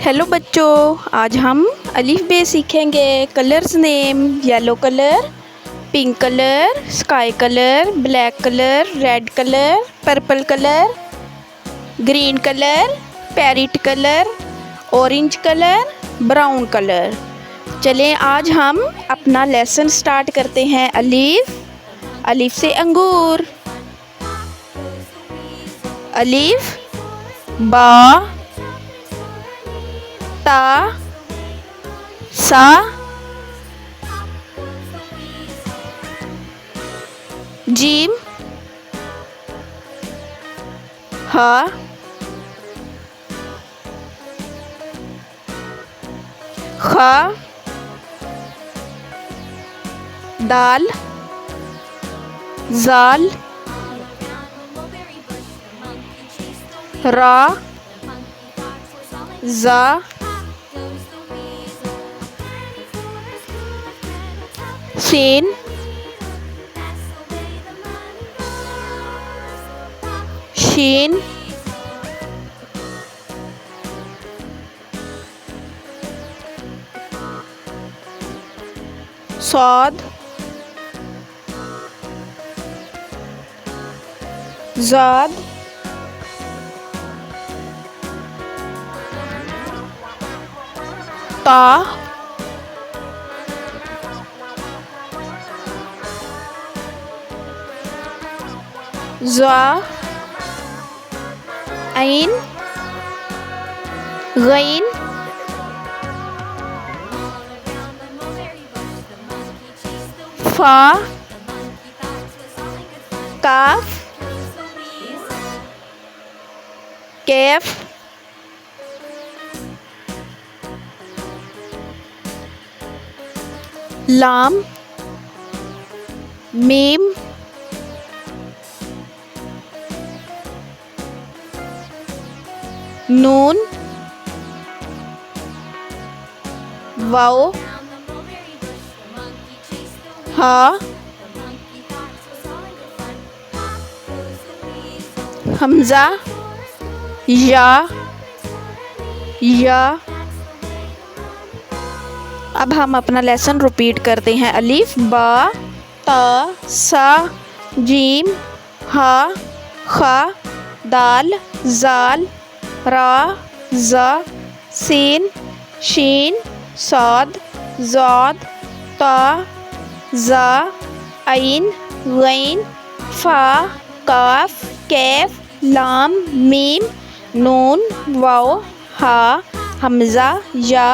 Hello बच्चों, आज हम अलिफ बे सीखेंगे। Colours name: yellow colour, pink colour, sky colour, black colour, red colour, purple colour, green colour, parrot colour, orange colour, brown colour. चलें आज हम अपना लेसन स्टार्ट करते हैं। अलिफ से अंगूर। अलिफ, बा, ता, सा, जीम, हा, खा, दाल, जाल, रा, जा, सीन, शीन, सौद, ज़ाद, ता, ज़ा, ऐन, गैन, फा, काफ, कैफ, लाम, मीम, नून, वाओ, हा, हमजा, या। अब हम अपना लेसन रिपीट करते हैं। अलिफ, बा, ता, सा, जीम, हा, खा, दाल, जाल, रा, जा, सीन, शीन, सौद, ज़ाद, ता, ज़ा, ऐन, गैन, फा, काफ, कैफ, लाम, मीम, नून, वाओ, हा, हमज़ा, या।